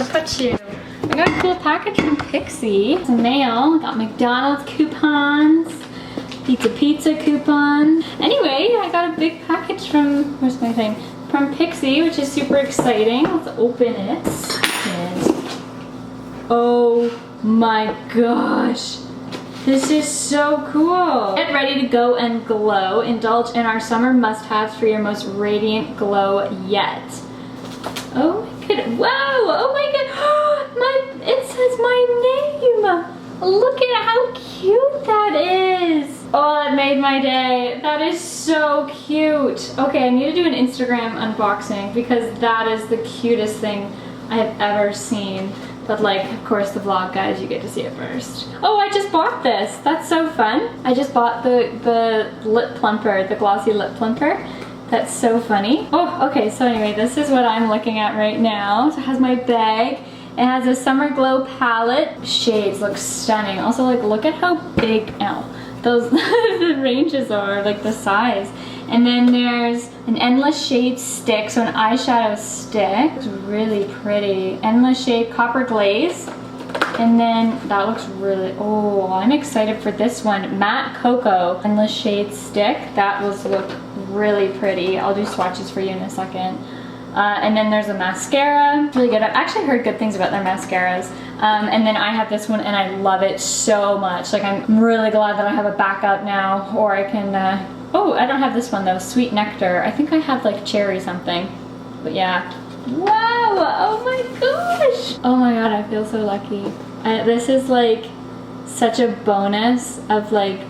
to put you. I got a cool package from Pixie. Some mail. Got McDonald's coupons. Pizza coupon. Anyway, I got a big package from, where's my thing? From Pixie, which is super exciting. Let's open it. Oh my gosh. This is so cool. Get ready to go and glow. Indulge in our summer must-haves for your most radiant glow yet. Oh my goodness. Wow. Oh my god. It says my name. Look at how cute that is. Oh, that made my day. That is so cute. Okay, I need to do an Instagram unboxing because that is the cutest thing I have ever seen. But like, of course, the vlog guys, you get to see it first. Oh, I just bought this. That's so fun. I just bought the lip plumper, the glossy lip plumper. That's so funny. Oh, okay, so anyway, this is what I'm looking at right now. So it has my bag. It has a summer glow palette. Shades look stunning. Also, like, look at how big, those the ranges are, like the size. And then there's an endless shade stick, so an eyeshadow stick. It's really pretty. Endless shade copper glaze. And then that looks really, oh, I'm excited for this one. Matte Cocoa endless shade stick. That will look really pretty. I'll do swatches for you in a second. And then there's a mascara, really good. I've actually heard good things about their mascaras. And then I have this one and I love it so much. Like, I'm really glad that I have a backup now, or I can, oh, I don't have this one though, Sweet Nectar. I think I have like cherry something, but yeah. Wow, oh my gosh. Oh my god, I feel so lucky. This is like such a bonus of like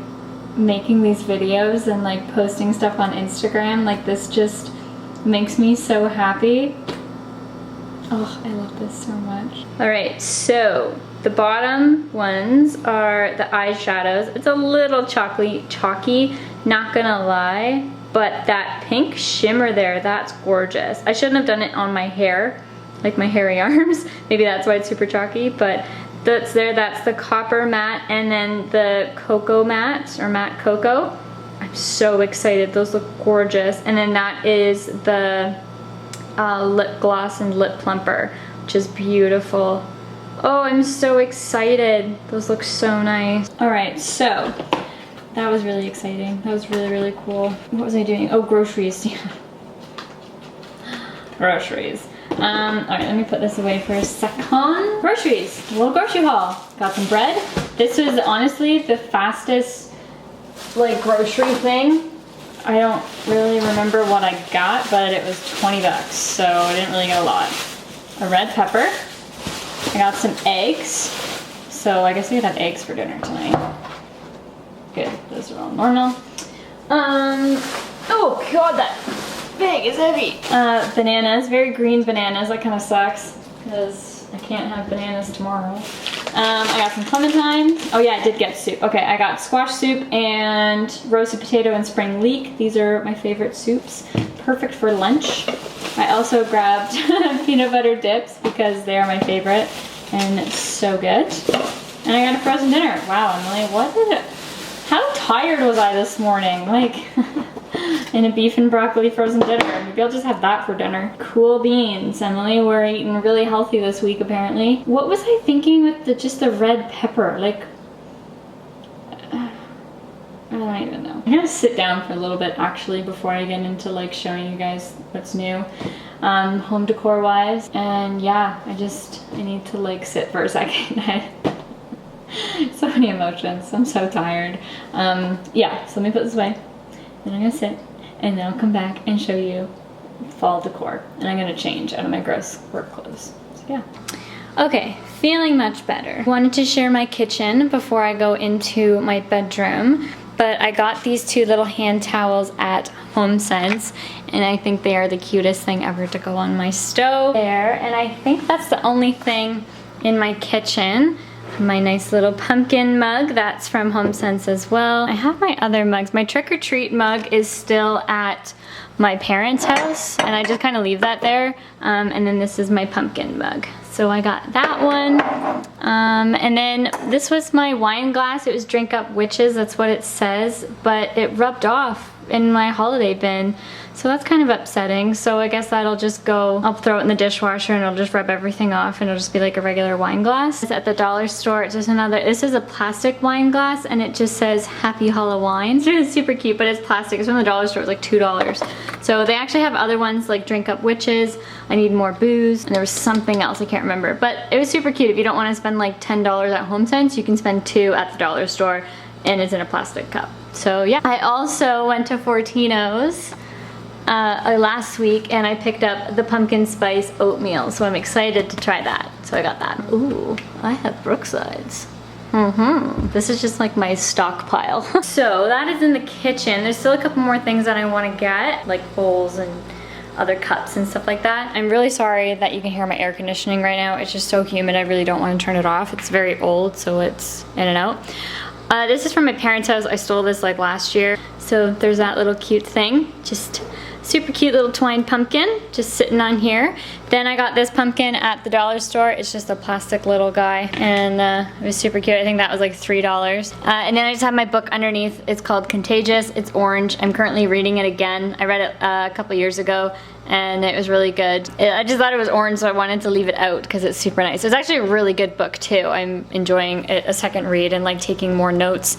making these videos and like posting stuff on Instagram. Like, this just makes me so happy. Oh, I love this so much. All right, so the bottom ones are the eyeshadows. It's a little chalky, not gonna lie, but that pink shimmer there, that's gorgeous. I shouldn't have done it on my hair, like my hairy arms. Maybe that's why it's super chalky, but that's there. That's the copper matte, and then the cocoa matte, or matte cocoa. I'm so excited. Those look gorgeous. And then that is the lip gloss and lip plumper, which is beautiful. Oh, I'm so excited. Those look so nice. All right, so that was really exciting. That was really, really cool. What was I doing? Oh, groceries. Groceries. All right, let me put this away for a second. Groceries, a little grocery haul. Got some bread. This was honestly the fastest like grocery thing. I don't really remember what I got, but it was 20 bucks, so I didn't really get a lot. A red pepper. I got some eggs, so I guess we could have eggs for dinner tonight. Good, those are all normal. Oh god, that bag is heavy. Bananas, very green bananas. That kind of sucks because I can't have bananas tomorrow. I got some clementines. Oh yeah, I did get soup. Okay, I got squash soup and roasted potato and spring leek. These are my favorite soups. Perfect for lunch. I also grabbed peanut butter dips because they are my favorite and it's so good. And I got a frozen dinner. Wow, Emily, how tired was I this morning? Like, in a beef and broccoli frozen dinner. Maybe I'll just have that for dinner. Cool beans. Emily, we're eating really healthy this week apparently. What was I thinking with just the red pepper? Like, I don't even know. I'm gonna sit down for a little bit actually before I get into like showing you guys what's new, home decor wise. And yeah, I need to like sit for a second. So many emotions. I'm so tired. Yeah, so let me put this away. Then I'm gonna sit, and then I'll come back and show you fall decor. And I'm gonna change out of my gross work clothes. So yeah. Okay, feeling much better. Wanted to share my kitchen before I go into my bedroom, but I got these two little hand towels at HomeSense, and I think they are the cutest thing ever to go on my stove there. And I think that's the only thing in my kitchen. My nice little pumpkin mug, that's from HomeSense as well. I have my other mugs. My trick-or-treat mug is still at my parents' house, and I just kind of leave that there. And then this is my pumpkin mug. So I got that one. And then this was my wine glass. It was Drink Up Witches, that's what it says, but it rubbed off in my holiday bin. So that's kind of upsetting. So I guess that'll just go, I'll throw it in the dishwasher and it'll just rub everything off and it'll just be like a regular wine glass. It's at the dollar store. It's just another, this is a plastic wine glass and it just says Happy Halloween. It's super cute, but it's plastic. It's from the dollar store. It's like $2. So they actually have other ones like Drink Up Witches, I Need More Booze, and there was something else I can't remember. But it was super cute. If you don't want to spend like $10 at HomeSense, you can spend $2 at the dollar store and it's in a plastic cup. So yeah. I also went to Fortino's last week and I picked up the pumpkin spice oatmeal, so I'm excited to try that. So I got that. Ooh, I have Brooksides. This is just like my stockpile. So that is in the kitchen. There's still a couple more things that I want to get, like bowls and other cups and stuff like that. I'm really sorry that you can hear my air conditioning right now. It's just so humid, I really don't want to turn it off. It's very old, so it's in and out. This is from my parents' house. I stole this like last year. So there's that little cute thing. Just super cute little twine pumpkin just sitting on here. Then I got this pumpkin at the dollar store. It's just a plastic little guy and it was super cute. I think that was like $3. And then I just have my book underneath. It's called Contagious. It's orange. I'm currently reading it again. I read it a couple years ago and it was really good. I just thought it was orange, so I wanted to leave it out because it's super nice. It's actually a really good book too. I'm enjoying it a second read and like taking more notes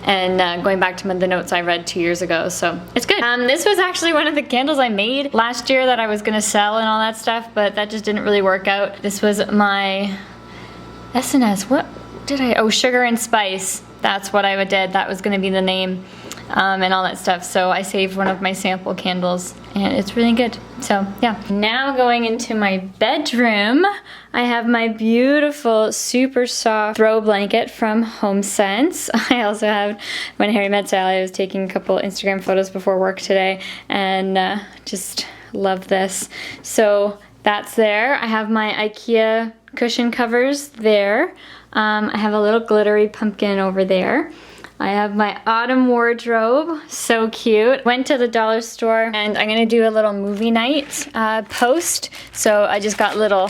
and going back to the notes I read 2 years ago, so it's good. This was actually one of the candles I made last year that I was gonna sell and all that stuff, but that just didn't really work out. This was my SNS, what did I, oh, Sugar and Spice. That's what I did, that was gonna be the name. And all that stuff. So I saved one of my sample candles and it's really good. So yeah. Now going into my bedroom, I have my beautiful super soft throw blanket from HomeSense. I also have, when Harry met Sally, I was taking a couple Instagram photos before work today and just love this. So that's there. I have my IKEA cushion covers there. I have a little glittery pumpkin over there. I have my autumn wardrobe, so cute. Went to the dollar store and I'm gonna do a little movie night post. So I just got little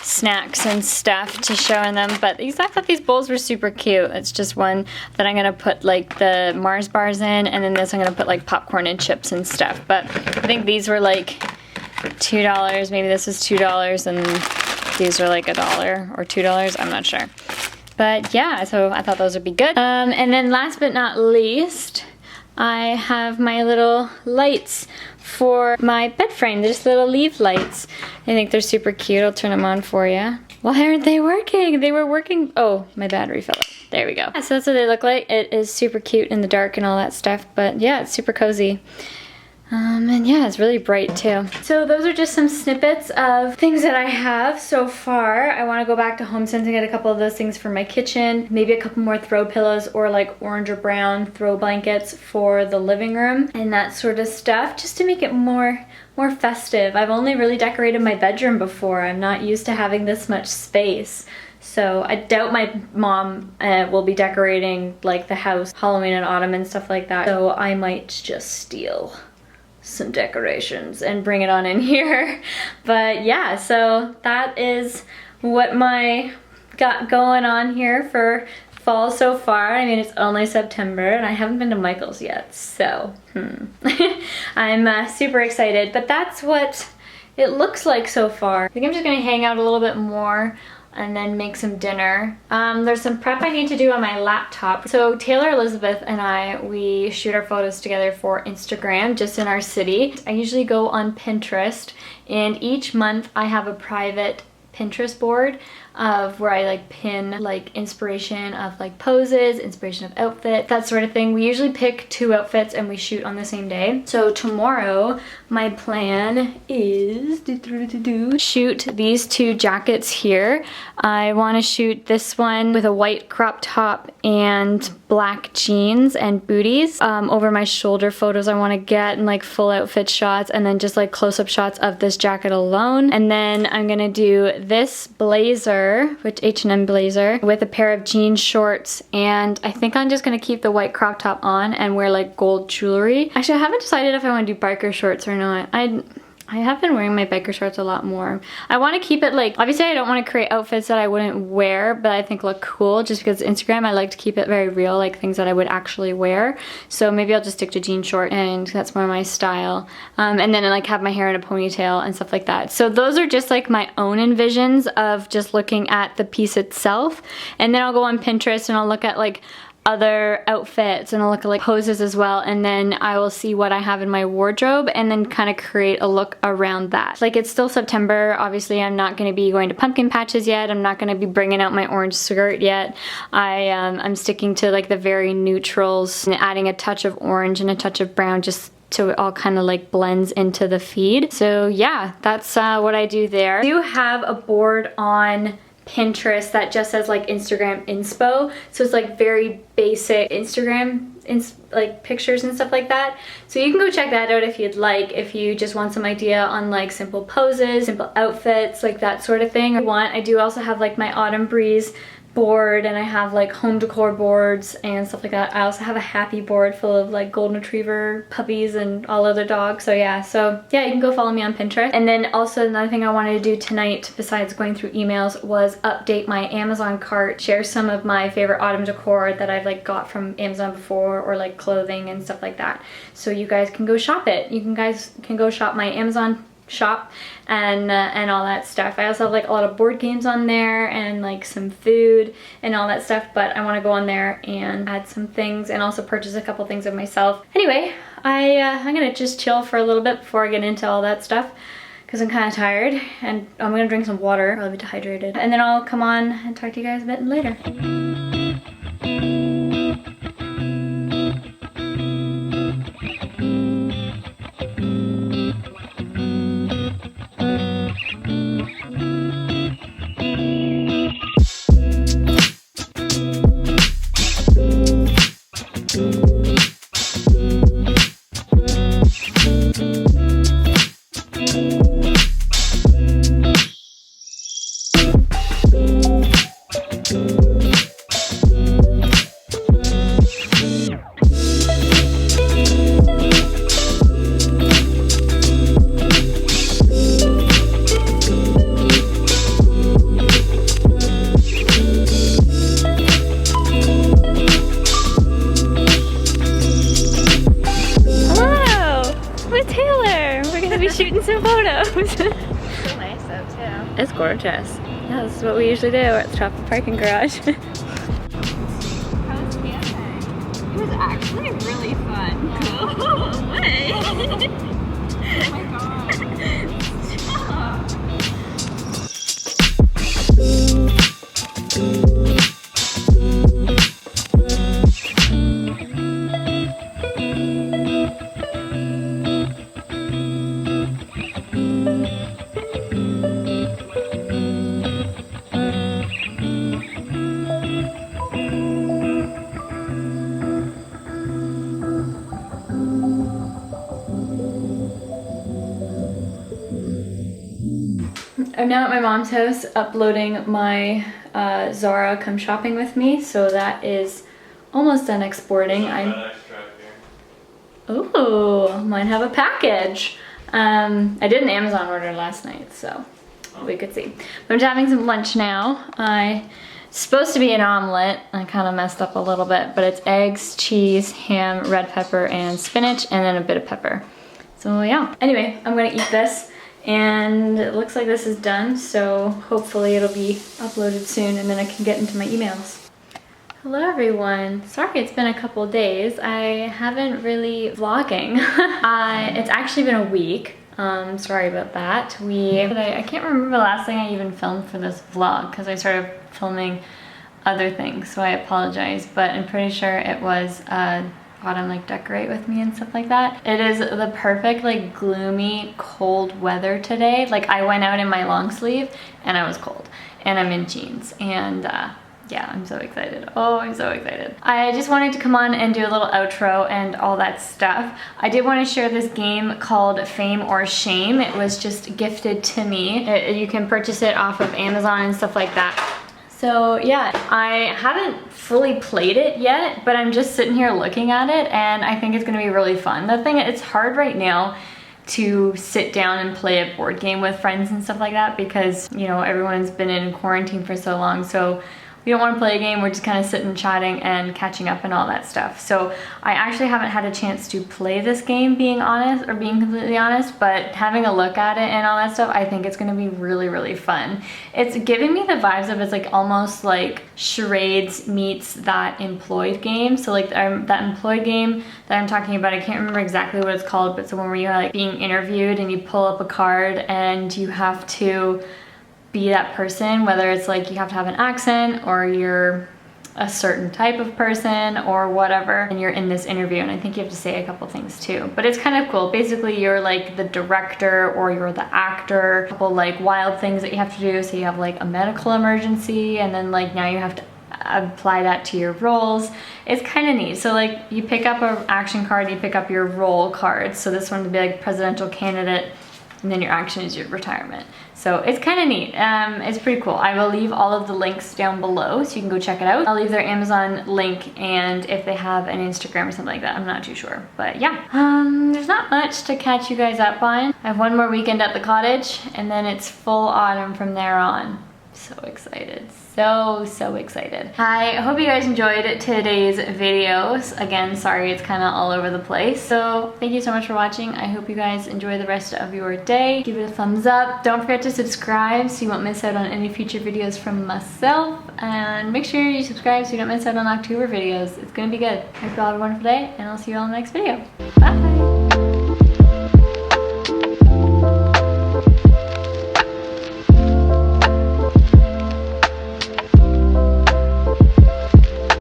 snacks and stuff to show in them, but I thought these bowls were super cute. It's just one that I'm gonna put like the Mars bars in, and then this I'm gonna put like popcorn and chips and stuff. But I think these were like $2, maybe this is $2, and these are like $1 or $2, I'm not sure. But yeah, so I thought those would be good. And then last but not least, I have my little lights for my bed frame. They're just little leaf lights. I think they're super cute. I'll turn them on for you. Why aren't they working? They were working. Oh, my battery fell out. There we go. So that's what they look like. It is super cute in the dark and all that stuff. But yeah, it's super cozy. And yeah, it's really bright too. So those are just some snippets of things that I have so far. I want to go back to HomeSense and get a couple of those things for my kitchen. Maybe a couple more throw pillows or like orange or brown throw blankets for the living room and that sort of stuff, just to make it more festive. I've only really decorated my bedroom before. I'm not used to having this much space. So I doubt my mom will be decorating like the house Halloween and autumn and stuff like that. So I might just steal some decorations and bring it on in here. But yeah, so that is what my got going on here for fall so far. I mean, it's only September and I haven't been to Michael's yet, so I'm super excited. But that's what it looks like so far. I think I'm just gonna hang out a little bit more and then make some dinner. There's some prep I need to do on my laptop. So Taylor, Elizabeth, and I, we shoot our photos together for Instagram just in our city. I usually go on Pinterest, and each month I have a private Pinterest board of where I like pin like inspiration of like poses, inspiration of outfit, that sort of thing. We usually pick 2 outfits and we shoot on the same day. So tomorrow my plan is shoot these 2 jackets here. I want to shoot this one with a white crop top and black jeans and booties. Over my shoulder photos I want to get and like full outfit shots, and then just like close-up shots of this jacket alone. And then I'm gonna do this blazer, which H&M blazer, with a pair of jean shorts, and I think I'm just gonna keep the white crop top on and wear like gold jewelry. Actually, I haven't decided if I want to do biker shorts or not. I have been wearing my biker shorts a lot more. I want to keep it like, obviously I don't want to create outfits that I wouldn't wear, but I think look cool just because Instagram, I like to keep it very real, like things that I would actually wear. So maybe I'll just stick to jean short and that's more my style. And then like have my hair in a ponytail and stuff like that. So those are just like my own envisions of just looking at the piece itself. And then I'll go on Pinterest and I'll look at like other outfits and I'll look at like poses as well, and then I will see what I have in my wardrobe and then kind of create a look around that. Like it's still September, obviously I'm not going to be going to pumpkin patches yet, I'm not going to be bringing out my orange skirt yet. I'm sticking to like the very neutrals and adding a touch of orange and a touch of brown just so it all kind of like blends into the feed. So yeah, that's what I do there. I do have a board on Pinterest that just says like Instagram inspo, so it's like very basic Instagram like pictures and stuff like that, so you can go check that out if you'd like, if you just want some idea on like simple poses, simple outfits, like that sort of thing. I do also have like my Autumn Breeze board, and I have like home decor boards and stuff like that. I also have a happy board full of like golden retriever puppies and all other dogs. So yeah, you can go follow me on Pinterest. And then also another thing I wanted to do tonight besides going through emails was update my Amazon cart, share some of my favorite autumn decor that I've like got from Amazon before, or like clothing and stuff like that, so you guys can go shop it. You guys can go shop my Amazon shop and all that stuff. I also have like a lot of board games on there and like some food and all that stuff, but I want to go on there and add some things and also purchase a couple things of myself. Anyway, I'm gonna just chill for a little bit before I get into all that stuff because I'm kind of tired, and I'm gonna drink some water. I'll be dehydrated, and then I'll come on and talk to you guys a bit later. Shooting some photos. It's so nice out too. It's gorgeous. Yeah, this is what we usually do at the top of the parking garage. How was camping? It was actually really fun. Yeah. Cool way. Oh my god. I'm now at my mom's house uploading my Zara Come Shopping With Me, so that is almost done exporting. Oh, might have a package. I did an Amazon order last night, so we could see. But I'm just having some lunch now. It's supposed to be an omelet. I kind of messed up a little bit, but it's eggs, cheese, ham, red pepper, and spinach, and then a bit of pepper. So yeah. Anyway, I'm gonna eat this. And it looks like this is done, so hopefully it'll be uploaded soon and then I can get into my emails. Hello everyone. Sorry it's been a couple days. I haven't really vlogging. It's actually been a week. Sorry about that. I can't remember the last thing I even filmed for this vlog because I started filming other things, so I apologize, but I'm pretty sure it was autumn like decorate with me and stuff like that. It is the perfect like gloomy cold weather today. Like I went out in my long sleeve and I was cold and I'm in jeans, and yeah, I'm so excited. Oh, I'm so excited. I just wanted to come on and do a little outro and all that stuff. I did want to share this game called Fame or Shame. It was just gifted to me. You can purchase it off of Amazon and stuff like that. So yeah, I haven't fully played it yet, but I'm just sitting here looking at it and I think it's gonna be really fun. The thing, it's hard right now to sit down and play a board game with friends and stuff like that, because, you know, everyone's been in quarantine for so long, so we don't want to play a game, we're just kind of sitting chatting and catching up and all that stuff. So I actually haven't had a chance to play this game, being completely honest, but having a look at it and all that stuff, I think it's going to be really, really fun. It's giving me the vibes of, it's like almost like charades meets that employed game. So like that employed game that I'm talking about, I can't remember exactly what it's called, but it's the one where you're like being interviewed and you pull up a card and you have to be that person, whether it's like you have to have an accent or you're a certain type of person or whatever, and you're in this interview, and I think you have to say a couple things too. But it's kind of cool. Basically, you're like the director or you're the actor. A couple like wild things that you have to do. So you have like a medical emergency, and then like now you have to apply that to your roles. It's kind of neat. So like you pick up an action card, you pick up your role card. So this one would be like presidential candidate, and then your action is your retirement. So it's kind of neat. It's pretty cool. I will leave all of the links down below so you can go check it out. I'll leave their Amazon link, and if they have an Instagram or something like that, I'm not too sure. But yeah, there's not much to catch you guys up on. I have one more weekend at the cottage, and then it's full autumn from there on. So excited. So excited. I hope you guys enjoyed today's videos. Again, sorry it's kind of all over the place. So thank you so much for watching. I hope you guys enjoy the rest of your day. Give it a thumbs up. Don't forget to subscribe so you won't miss out on any future videos from myself. And make sure you subscribe so you don't miss out on October videos. It's gonna be good. I hope you all have a wonderful day, and I'll see you all in the next video. Bye!